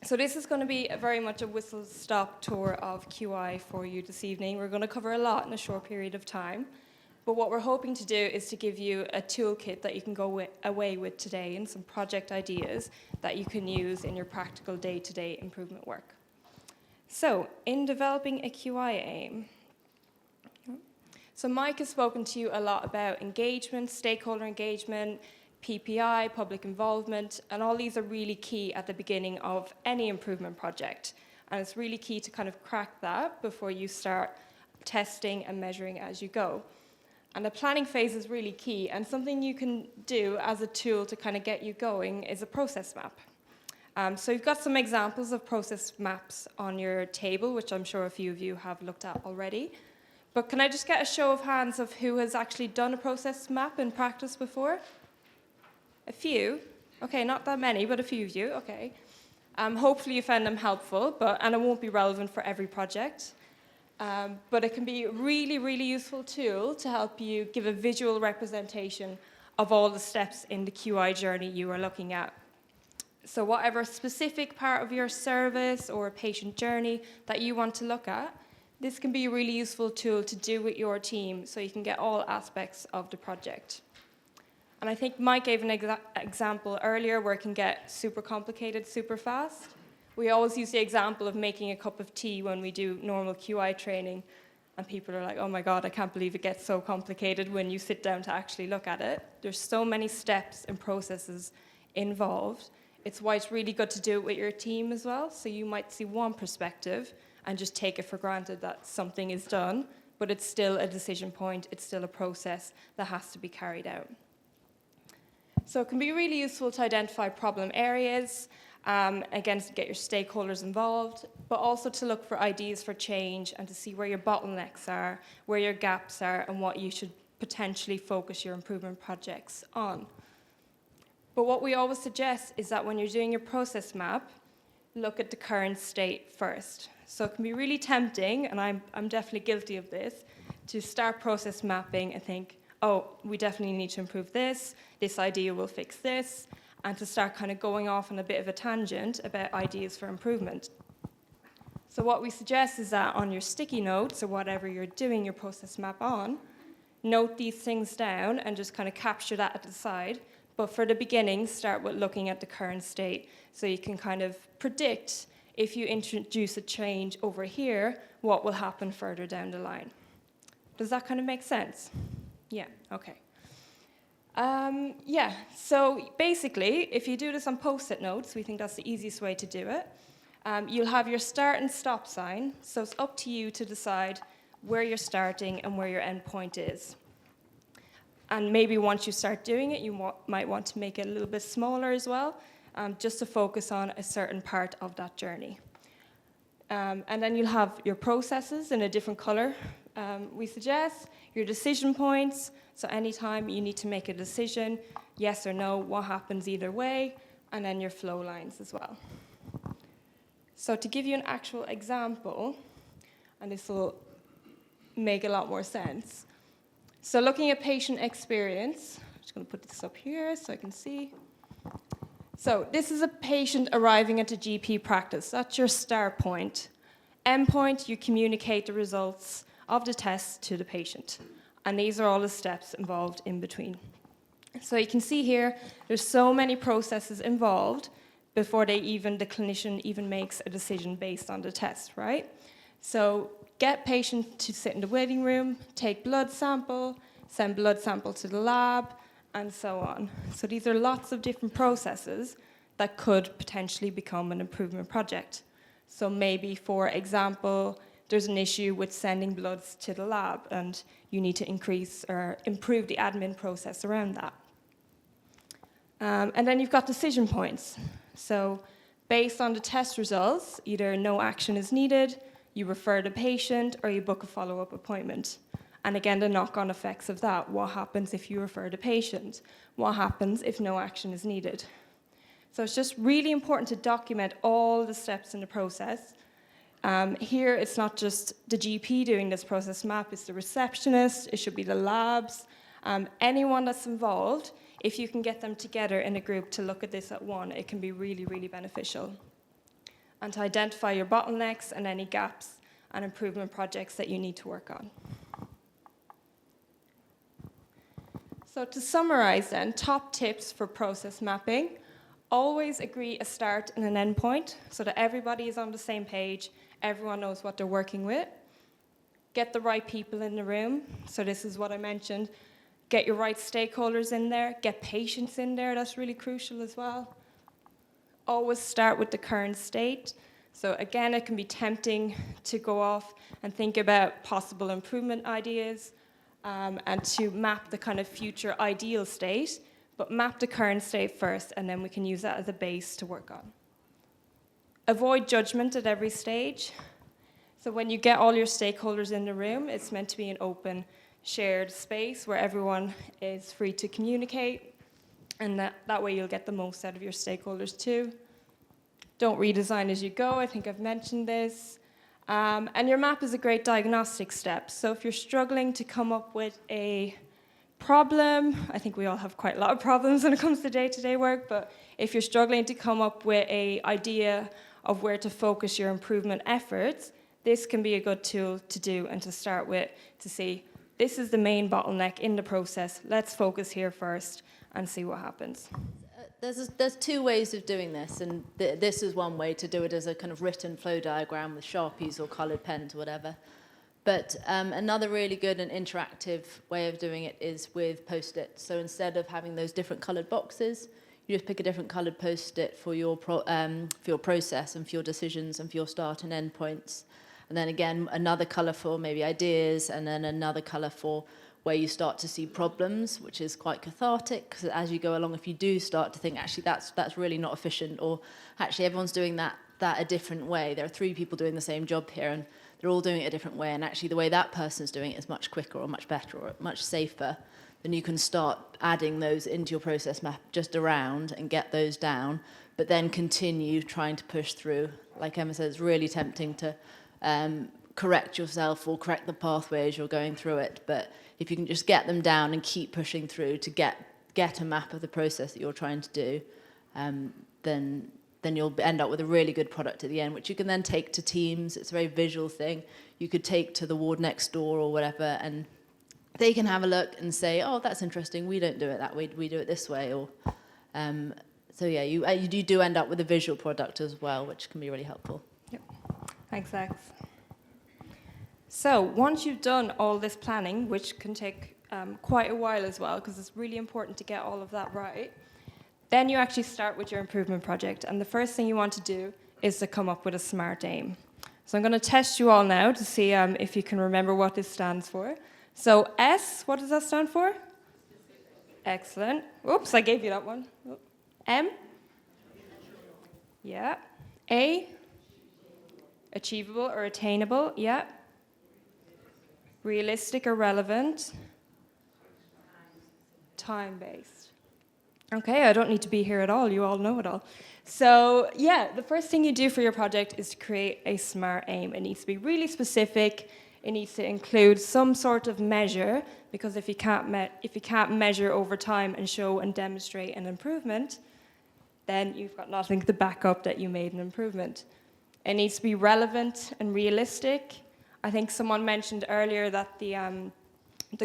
So this is going to be very much a whistle-stop tour of QI for you this evening. We're going to cover a lot in a short period of time. But what we're hoping to do is to give you a toolkit that you can go away with today and some project ideas that you can use in your practical day-to-day improvement work. So, in developing a QI aim, so Mike has spoken to you a lot about engagement, stakeholder engagement, PPI, public involvement, and all these are really key at the beginning of any improvement project. And it's really key to kind of crack that before you start testing and measuring as you go. And the planning phase is really key, and something you can do as a tool to kind of get you going is a process map. So you've got some examples of process maps on your table, which I'm sure a few of you have looked at already. But can I just get a show of hands of who has actually done a process map in practice before? A few? Okay, not that many, but a few of you, okay. Hopefully you found them helpful, and it won't be relevant for every project. But it can be a really, really useful tool to help you give a visual representation of all the steps in the QI journey you are looking at. So whatever specific part of your service or patient journey that you want to look at, this can be a really useful tool to do with your team so you can get all aspects of the project. And I think Mike gave an example earlier where it can get super complicated super fast. We always use the example of making a cup of tea when we do normal QI training, and people are like, oh my God, I can't believe it gets so complicated when you sit down to actually look at it. There's so many steps and processes involved. It's why it's really good to do it with your team as well. So you might see one perspective and just take it for granted that something is done, but it's still a decision point, it's still a process that has to be carried out. So it can be really useful to identify problem areas, again, to get your stakeholders involved, but also to look for ideas for change and to see where your bottlenecks are, where your gaps are, and what you should potentially focus your improvement projects on. But what we always suggest is that when you're doing your process map, look at the current state first. So it can be really tempting, and I'm definitely guilty of this, to start process mapping and think, oh, we definitely need to improve this idea will fix this, and to start kind of going off on a bit of a tangent about ideas for improvement. So what we suggest is that on your sticky notes, or whatever you're doing your process map on, note these things down and just kind of capture that at the side. But for the beginning, start with looking at the current state, so you can kind of predict if you introduce a change over here, what will happen further down the line. Does that kind of make sense? Yeah, okay. So basically, if you do this on Post-it notes, we think that's the easiest way to do it. You'll have your start and stop sign, so it's up to you to decide where you're starting and where your end point is. And maybe once you start doing it, you might want to make it a little bit smaller as well, just to focus on a certain part of that journey. And then you'll have your processes in a different color, we suggest, your decision points, so anytime you need to make a decision, yes or no, what happens either way, and then your flow lines as well. So to give you an actual example, and this will make a lot more sense. So looking at patient experience, I'm just going to put this up here so I can see. So this is a patient arriving at a GP practice. That's your start point. End point, you communicate the results of the test to the patient. And these are all the steps involved in between. So you can see here, there's so many processes involved before the clinician even makes a decision based on the test, right? So get patient to sit in the waiting room, take blood sample, send blood sample to the lab, and so on. So these are lots of different processes that could potentially become an improvement project. So maybe, for example, there's an issue with sending bloods to the lab, and you need to increase or improve the admin process around that. And then you've got decision points. So based on the test results, either no action is needed, you refer the patient, or you book a follow-up appointment. And again, the knock-on effects of that. What happens if you refer the patient? What happens if no action is needed? So it's just really important to document all the steps in the process. Here, it's not just the GP doing this process map, it's the receptionist, it should be the labs, anyone that's involved. If you can get them together in a group to look at this at one, it can be really, really beneficial. and to identify your bottlenecks and any gaps and improvement projects that you need to work on. So to summarize then, top tips for process mapping: always agree a start and an end point so that everybody is on the same page, everyone knows what they're working with. Get the right people in the room. So this is what I mentioned. Get your right stakeholders in there. Get patients in there. That's really crucial as well. Always start with the current state. So again, it can be tempting to go off and think about possible improvement ideas and to map the kind of future ideal state, but map the current state first, and then we can use that as a base to work on. Avoid judgment at every stage. So when you get all your stakeholders in the room, it's meant to be an open, shared space where everyone is free to communicate, and that way you'll get the most out of your stakeholders too. Don't redesign as you go. I think I've mentioned this. And your map is a great diagnostic step. So if you're struggling to come up with a problem, I think we all have quite a lot of problems when it comes to day-to-day work, but if you're struggling to come up with an idea of where to focus your improvement efforts, this can be a good tool to do and to start with, to see, this is the main bottleneck in the process, let's focus here first and see what happens. There's two ways of doing this, and this is one way to do it, as a kind of written flow diagram with Sharpies or coloured pens or whatever. But another really good and interactive way of doing it is with Post-its. So instead of having those different coloured boxes, you just pick a different coloured Post-it for your process and for your decisions and for your start and end points. And then again, another colour for maybe ideas, and then another colour for where you start to see problems, which is quite cathartic, because as you go along, if you do start to think, actually, that's really not efficient, or actually everyone's doing that a different way. There are 3 people doing the same job here, and they're all doing it a different way, and actually the way that person's doing it is much quicker or much better or much safer. Then you can start adding those into your process map just around and get those down, but then continue trying to push through. Like Emma said, it's really tempting to correct yourself or correct the pathway as you're going through it. But if you can just get them down and keep pushing through to get a map of the process that you're trying to do, then you'll end up with a really good product at the end, which you can then take to teams. It's a very visual thing. You could take to the ward next door or whatever, and they can have a look and say, oh, that's interesting, we don't do it that way, we do it this way. Or so yeah, you do end up with a visual product as well, which can be really helpful. Yep. Thanks, Alex. So once you've done all this planning, which can take quite a while as well, because it's really important to get all of that right, then you actually start with your improvement project. And the first thing you want to do is to come up with a SMART aim. So I'm going to test you all now to see if you can remember what this stands for. So S, what does that stand for? Excellent. Oops, I gave you that one. M? Yeah. A? Achievable or attainable? Yeah. Realistic or relevant? Time-based. Okay, I don't need to be here at all. You all know it all. So, yeah, the first thing you do for your project is to create a SMART aim. It needs to be really specific. It needs to include some sort of measure, because if you can't measure over time and show and demonstrate an improvement, then you've got nothing to back up that you made an improvement. It needs to be relevant and realistic. I think someone mentioned earlier that the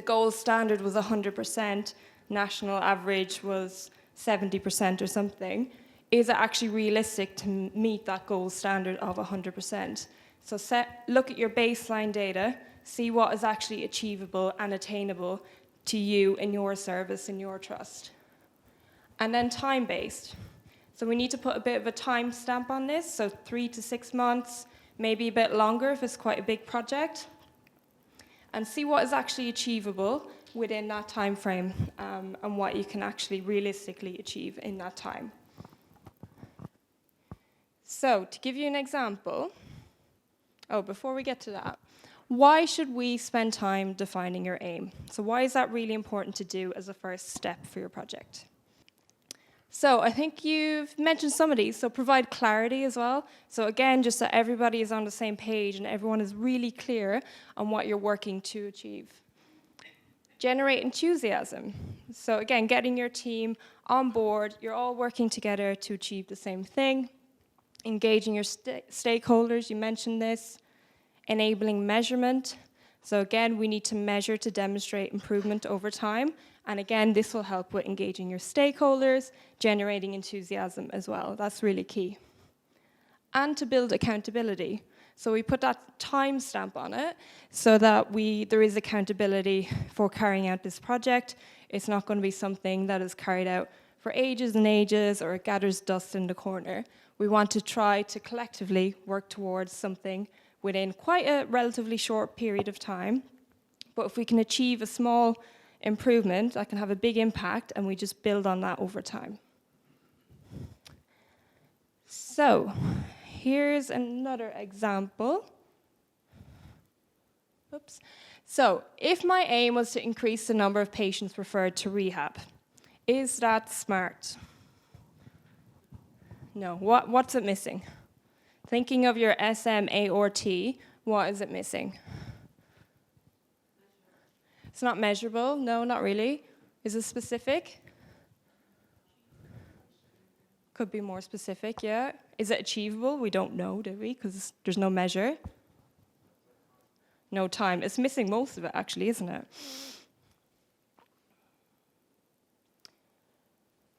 gold standard was 100%, national average was 70% or something. Is it actually realistic to meet that gold standard of 100%? So look at your baseline data, see what is actually achievable and attainable to you in your service, in your trust. And then time-based. So we need to put a bit of a time stamp on this, so 3 to 6 months, maybe a bit longer if it's quite a big project, and see what is actually achievable within that time frame and what you can actually realistically achieve in that time. So to give you an example, before we get to that, why should we spend time defining your aim? So why is that really important to do as a first step for your project? So I think you've mentioned some of these, so provide clarity as well. So again, just so everybody is on the same page and everyone is really clear on what you're working to achieve. Generate enthusiasm. So again, getting your team on board, you're all working together to achieve the same thing. engaging your stakeholders, you mentioned this, enabling measurement. So again, we need to measure to demonstrate improvement over time. And again, this will help with engaging your stakeholders, generating enthusiasm as well. That's really key. And to build accountability. So we put that timestamp on it so that there is accountability for carrying out this project. It's not going to be something that is carried out for ages and ages, or it gathers dust in the corner. We want to try to collectively work towards something within quite a relatively short period of time. But if we can achieve a small improvement, that can have a big impact, and we just build on that over time. So here's another example. Oops. So if my aim was to increase the number of patients referred to rehab, is that smart? No. What's it missing? Thinking of your SMART, what is it missing? It's not measurable. No, not really. Is it specific? Could be more specific, yeah. Is it achievable? We don't know, do we? Because there's no measure. No time. It's missing most of it, actually, isn't it?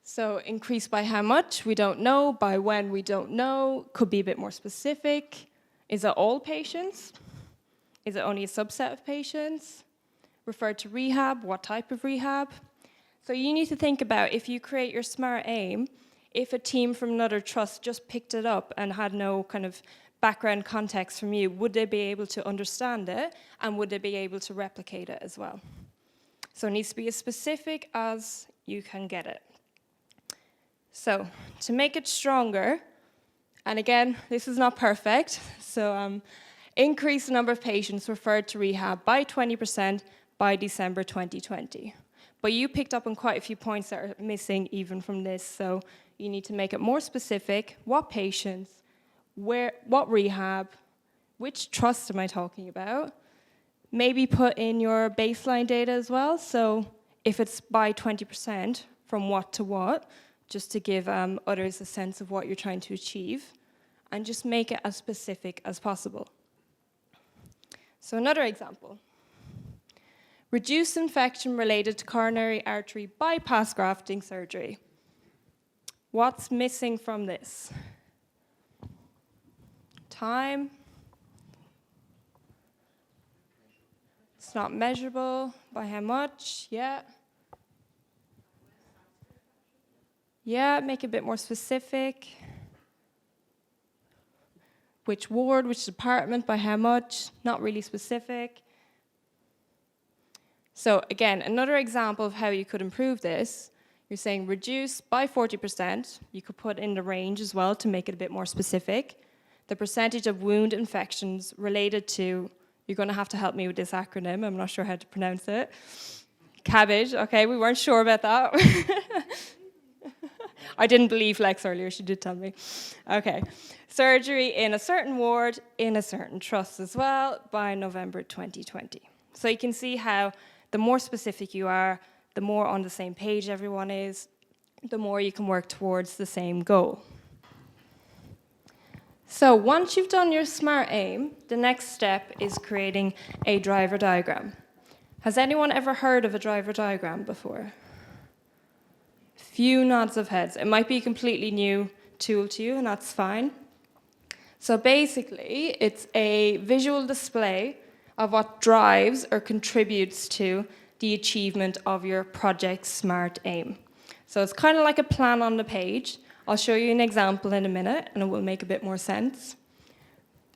So increase by how much? We don't know. By when? We don't know. Could be a bit more specific. Is it all patients? Is it only a subset of patients? Referred to rehab? What type of rehab? So you need to think about, if you create your SMART aim, if a team from another trust just picked it up and had no kind of background context from you, would they be able to understand it, and would they be able to replicate it as well? So it needs to be as specific as you can get it. So to make it stronger, and again, this is not perfect, so increase the number of patients referred to rehab by 20% by December 2020. But you picked up on quite a few points that are missing even from this, so you need to make it more specific. What patients, where, what rehab, which trust am I talking about? Maybe put in your baseline data as well, so if it's by 20%, from what to what, just to give others a sense of what you're trying to achieve, and just make it as specific as possible. So another example. Reduce infection related to coronary artery bypass grafting surgery. What's missing from this? Time. It's not measurable. By how much? Yeah. Yeah, make it a bit more specific. Which ward, which department, by how much? Not really specific. So again, another example of how you could improve this, you're saying reduce by 40%. You could put in the range as well to make it a bit more specific. The percentage of wound infections related to, you're going to have to help me with this acronym, I'm not sure how to pronounce it. Cabbage, okay, we weren't sure about that. I didn't believe Lex earlier, she did tell me. Okay, surgery in a certain ward, in a certain trust as well, by November 2020. So you can see how the more specific you are, the more on the same page everyone is, the more you can work towards the same goal. So once you've done your SMART aim, the next step is creating a driver diagram. Has anyone ever heard of a driver diagram before? Few nods of heads. It might be a completely new tool to you, and that's fine. So basically, it's a visual display of what drives or contributes to the achievement of your project SMART aim. So it's kind of like a plan on the page. I'll show you an example in a minute, and it will make a bit more sense.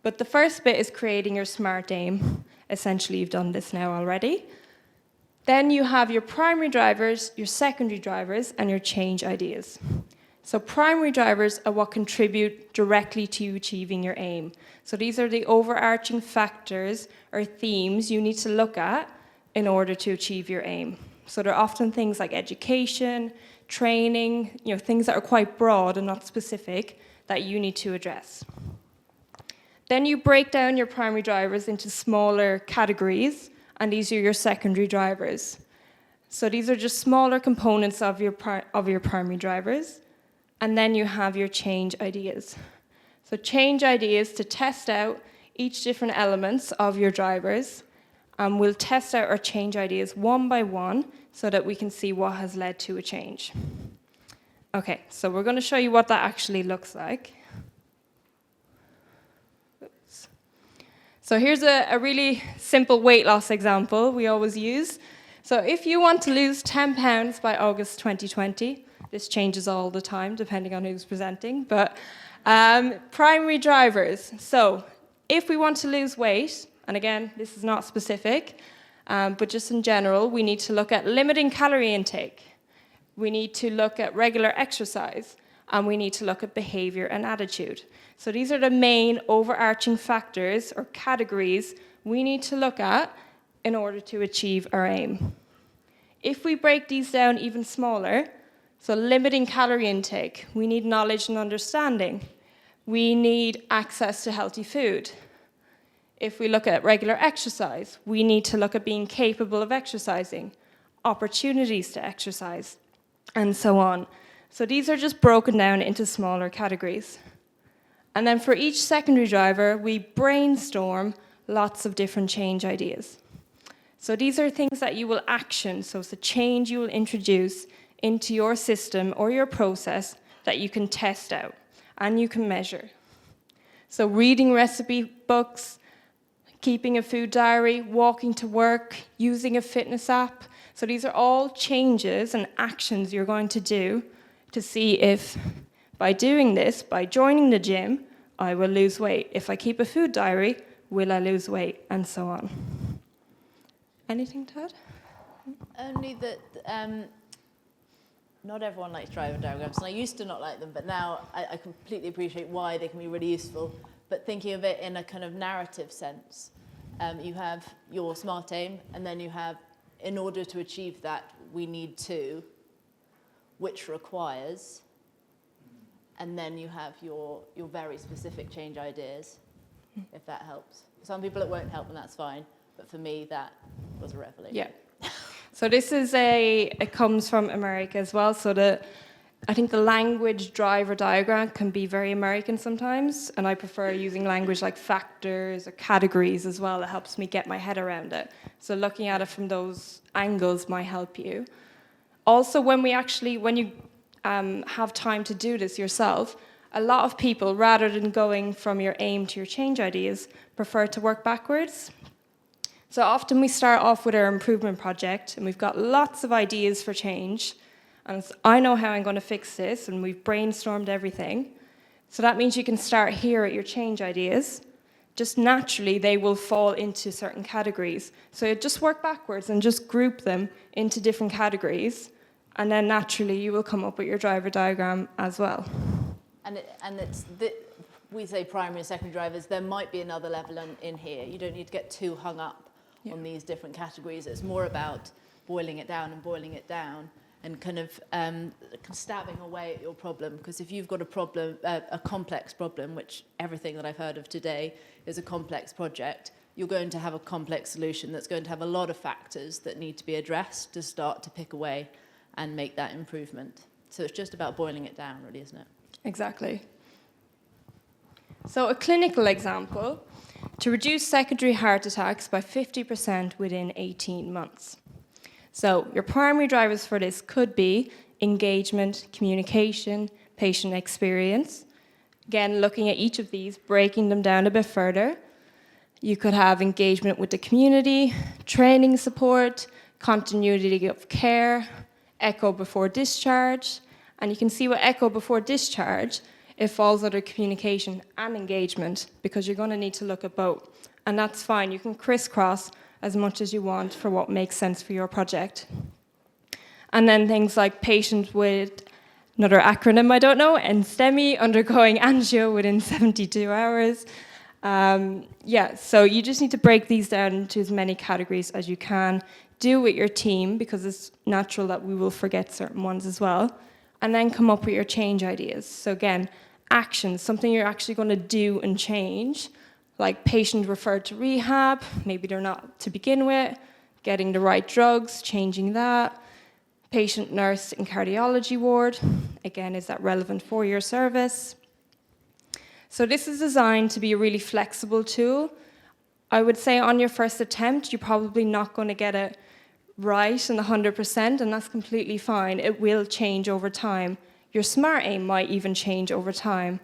But the first bit is creating your SMART aim. Essentially, you've done this now already. Then you have your primary drivers, your secondary drivers, and your change ideas. So primary drivers are what contribute directly to you achieving your aim. So these are the overarching factors or themes you need to look at in order to achieve your aim. So they're often things like education, training, things that are quite broad and not specific that you need to address. Then you break down your primary drivers into smaller categories, and these are your secondary drivers. So these are just smaller components of your primary drivers, and then you have your change ideas. So change ideas to test out each different elements of your drivers, and we'll test out our change ideas one by one so that we can see what has led to a change. Okay, so we're going to show you what that actually looks like. Oops. So here's a really simple weight loss example we always use. So if you want to lose 10 pounds by August 2020, this changes all the time depending on who's presenting, but primary drivers. So if we want to lose weight, and again, this is not specific, but just in general, we need to look at limiting calorie intake. We need to look at regular exercise, and we need to look at behavior and attitude. So these are the main overarching factors or categories we need to look at in order to achieve our aim. If we break these down even smaller, so limiting calorie intake, we need knowledge and understanding. We need access to healthy food. If we look at regular exercise, we need to look at being capable of exercising, opportunities to exercise, and so on. So these are just broken down into smaller categories. And then for each secondary driver, we brainstorm lots of different change ideas. So these are things that you will action, so it's a change you will introduce into your system or your process that you can test out and you can measure. So reading recipe books, keeping a food diary, walking to work, using a fitness app. So these are all changes and actions you're going to do to see if by doing this, by joining the gym, I will lose weight. If I keep a food diary, will I lose weight? And so on. Anything to add? Only that not everyone likes driver diagrams, and I used to not like them, but now I completely appreciate why they can be really useful. But thinking of it in a kind of narrative sense, you have your SMART aim, and then you have, in order to achieve that, we need to, which requires, and then you have your very specific change ideas, if that helps. For some people it won't help, and that's fine, but for me that was a revelation. Yeah. So this is it comes from America as well, so I think the language driver diagram can be very American sometimes, and I prefer using language like factors or categories as well. It helps me get my head around it. So looking at it from those angles might help you. Also, when you have time to do this yourself, a lot of people, rather than going from your aim to your change ideas, prefer to work backwards. So often we start off with our improvement project, and we've got lots of ideas for change. And I know how I'm going to fix this, and we've brainstormed everything. So that means you can start here at your change ideas. Just naturally, they will fall into certain categories. So just work backwards and just group them into different categories. And then naturally, you will come up with your driver diagram as well. We say primary and secondary drivers, there might be another level in here. You don't need to get too hung up on these different categories. It's more about boiling it down and kind of stabbing away at your problem. Because if you've got a problem, a complex problem, which everything that I've heard of today is a complex project, you're going to have a complex solution that's going to have a lot of factors that need to be addressed to start to pick away and make that improvement. So it's just about boiling it down, really, isn't it? Exactly. So a clinical example, to reduce secondary heart attacks by 50% within 18 months. So your primary drivers for this could be engagement, communication, patient experience. Again, looking at each of these, breaking them down a bit further. You could have engagement with the community, training support, continuity of care, echo before discharge. And you can see what echo before discharge, it falls under communication and engagement, because you're going to need to look at both. And that's fine. You can crisscross as much as you want for what makes sense for your project. And then things like patient with, another acronym I don't know, NSTEMI, undergoing angio within 72 hours. So you just need to break these down into as many categories as you can. Do with your team, because it's natural that we will forget certain ones as well. And then come up with your change ideas. So again, actions, something you're actually going to do and change, like patient referred to rehab, maybe they're not to begin with, getting the right drugs, changing that. Patient nurse in cardiology ward, again, is that relevant for your service? So this is designed to be a really flexible tool. I would say on your first attempt, you're probably not going to get it right and 100%, and that's completely fine. It will change over time. Your SMART aim might even change over time,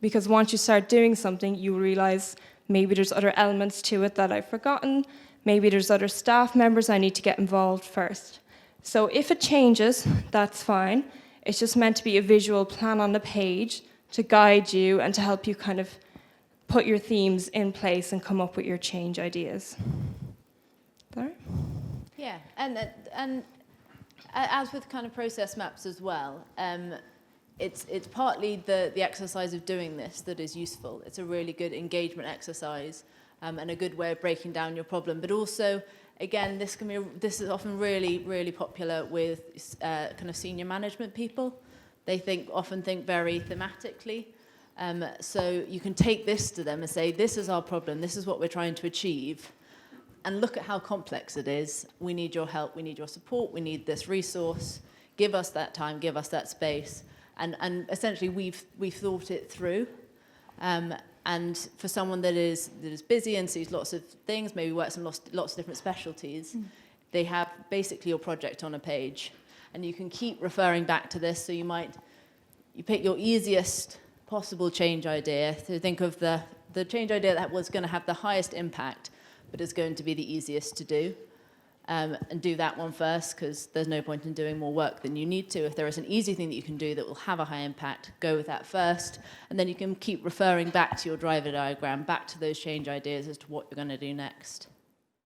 because once you start doing something, you realize maybe there's other elements to it that I've forgotten, maybe there's other staff members I need to get involved first. So if it changes, that's fine. It's just meant to be a visual plan on the page to guide you and to help you kind of put your themes in place and come up with your change ideas. There? Yeah, and as with kind of process maps as well, it's partly the exercise of doing this that is useful. It's a really good engagement exercise and a good way of breaking down your problem. But also, again, this is often really popular with kind of senior management people. They often think very thematically. So you can take this to them and say, this is our problem, this is what we're trying to achieve, and look at how complex it is. We need your help, we need your support, we need this resource. Give us that time, give us that space. And essentially, we've thought it through. And for someone that is busy and sees lots of things, maybe works in lots of different specialties, they have basically your project on a page. And you can keep referring back to this. So you pick your easiest possible change idea. So think of the change idea that was going to have the highest impact, but is going to be the easiest to do. And do that one first, because there's no point in doing more work than you need to. If there is an easy thing that you can do that will have a high impact, go with that first. And then you can keep referring back to your driver diagram, back to those change ideas as to what you're going to do next.